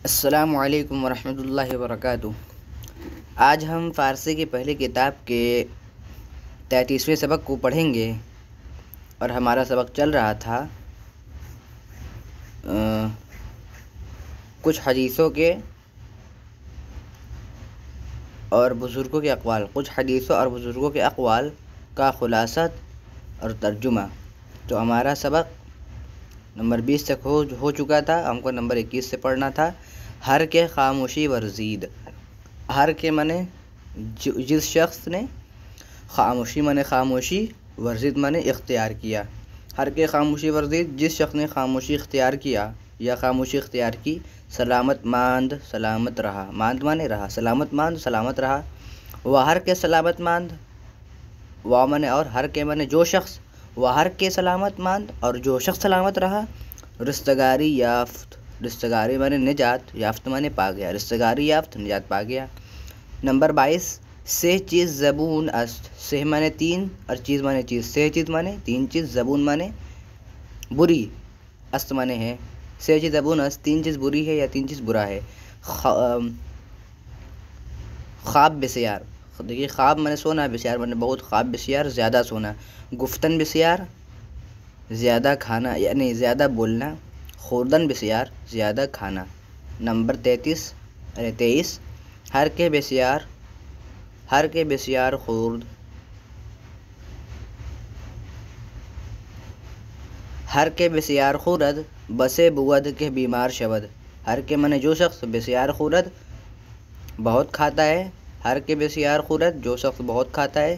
السلام علیکم ورحمۃ اللہ وبرکاتہ۔ آج ہم فارسی کی پہلی کتاب کے 33ویں سبق کو پڑھیں گے، اور ہمارا سبق چل رہا تھا کچھ حدیثوں کے اور بزرگوں کے اقوال، کچھ حدیثوں اور بزرگوں کے اقوال کا خلاصہ اور ترجمہ۔ تو ہمارا سبق نمبر 20 تک ہو چکا تھا، ہم کو نمبر 21 سے پڑھنا تھا۔ ہر کے خاموشی ورزید، ہر کے معنی جس شخص نے، خاموشی معنی خاموشی، ورزید معنی اختیار کیا۔ ہر کے خاموشی ورزید، جس شخص نے خاموشی اختیار کیا یا خاموشی اختیار کی، سلامت ماند سلامت رہا، ماند معنی رہا، سلامت ماند سلامت رہا۔ وہ ہر کے سلامت ماند، وا معنی اور، ہر کے معنی جو شخص، وہ ہر کے سلامت ماند اور جو شخص سلامت رہا، رستگاری یافت، رستگاری معنی نجات، یافت معنی پا گیا، رستگاری یافت نجات پا گیا۔ نمبر 22، سہ چیز زبون است، سہ معنی تین اور چیز معنی چیز، سہ چیز معنی تین چیز، زبون معنی بری، است معنی ہے، سہ چیز زبون است، تین چیز بری ہے یا تین چیز برا ہے۔ خواب بسیار، دیکھیے خواب معنی سونا، بسیار معنی بہت، خواب بسیار زیادہ سونا، گفتن بسیار زیادہ کھانا یعنی زیادہ بولنا، خوردن بسیار زیادہ کھانا۔ نمبر 23، ہر کے بسیار، ہر کے بسیار خورد، ہر کے بسیار خورد، بسے بود کے بیمار شود۔ ہر کے معنی جو شخص، بسیار خورد بہت کھاتا ہے، ہر کے بسیار خورد جو شخص بہت کھاتا ہے،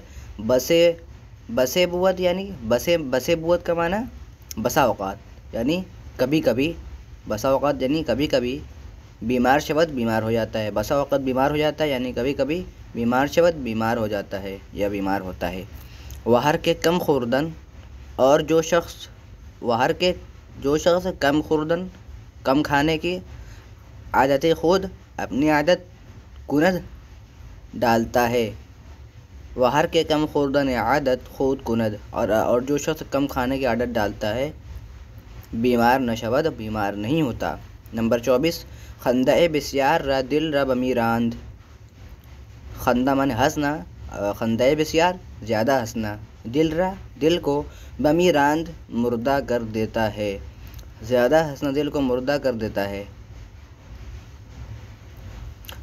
بسے بود یعنی بسے بود کا معنی بسا اوقات یعنی کبھی کبھی، بسا اوقات یعنی کبھی کبھی، بیمار شود بیمار ہو جاتا ہے، بسا اوقات بیمار ہو جاتا ہے یعنی کبھی کبھی، بیمار شود بیمار ہو جاتا ہے یا بیمار ہوتا ہے۔ وہ ہر کے کم خوردن، اور جو شخص، وہ ہر کے جو شخص کم خوردن کم کھانے کی عادت خود اپنی عادت کند ڈالتا ہے۔ وہ ہر کے کم خوردن عادت خود کند، اور جو شخص کم کھانے کی عادت ڈالتا ہے بیمار نشود، بیمار نہیں ہوتا۔ نمبر 24، خندہ بسیار را دل را بمی راند، خندہ معنی ہنسنا، خندہ بسیار زیادہ ہنسنا، دل را دل کو، بمی راند مردہ کر دیتا ہے، زیادہ ہنسنا دل کو مردہ کر دیتا ہے۔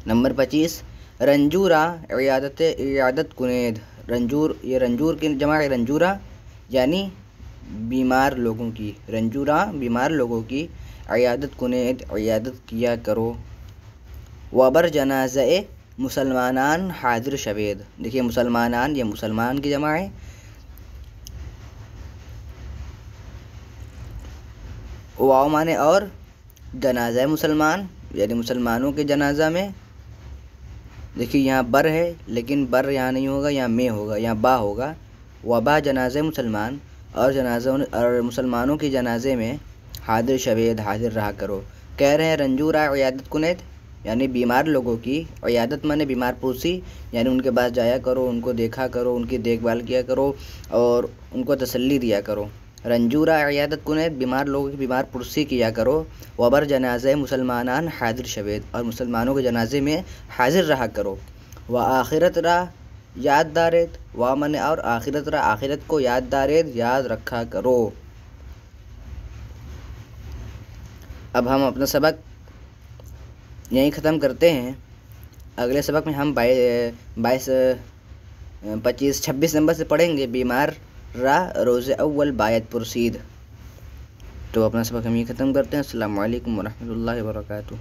نمبر 25، رنجورا عیادت کنید، رنجور، یہ رنجور کی جمع ہے رنجورا یعنی بیمار لوگوں کی، رنجورا بیمار لوگوں کی، عیادت کنید عیادت کیا کرو۔ وبر جنازہ مسلمانان حاضر شوید، دیکھیے مسلمانان یہ مسلمان کی جمع ہے، واو معنی اور، جنازہ مسلمان یعنی مسلمانوں کے جنازہ میں، دیکھیے یہاں بر ہے لیکن بر یہاں نہیں ہوگا، یہاں میں ہوگا، یہاں با ہوگا، وبا جنازہ مسلمان، اور مسلمانوں کے جنازے میں حاضر شوید حاضر رہا کرو۔ کہہ رہے ہیں رنجورا عیادت کنید یعنی بیمار لوگوں کی، عیادت معنی بیمار پرسی یعنی ان کے پاس جایا کرو، ان کو دیکھا کرو، ان کی دیکھ بھال کیا کرو اور ان کو تسلی دیا کرو۔ رنجورا عیادت کنید بیمار لوگوں کی بیمار پرسی کیا کرو۔ وبر جنازہ مسلمانان حاضر شوید، اور مسلمانوں کے جنازے میں حاضر رہا کرو۔ و آخرت را یاد دارید، و معنی اور، آخرت را آخرت کو، یاد دارید یاد رکھا کرو۔ اب ہم اپنا سبق یہیں ختم کرتے ہیں، اگلے سبق میں ہم 26 نمبر سے پڑھیں گے، بیمار را روز اول باید پرسید۔ تو اپنا سبق ہم یہیں ختم کرتے ہیں۔ السلام علیکم ورحمۃ اللہ وبرکاتہ۔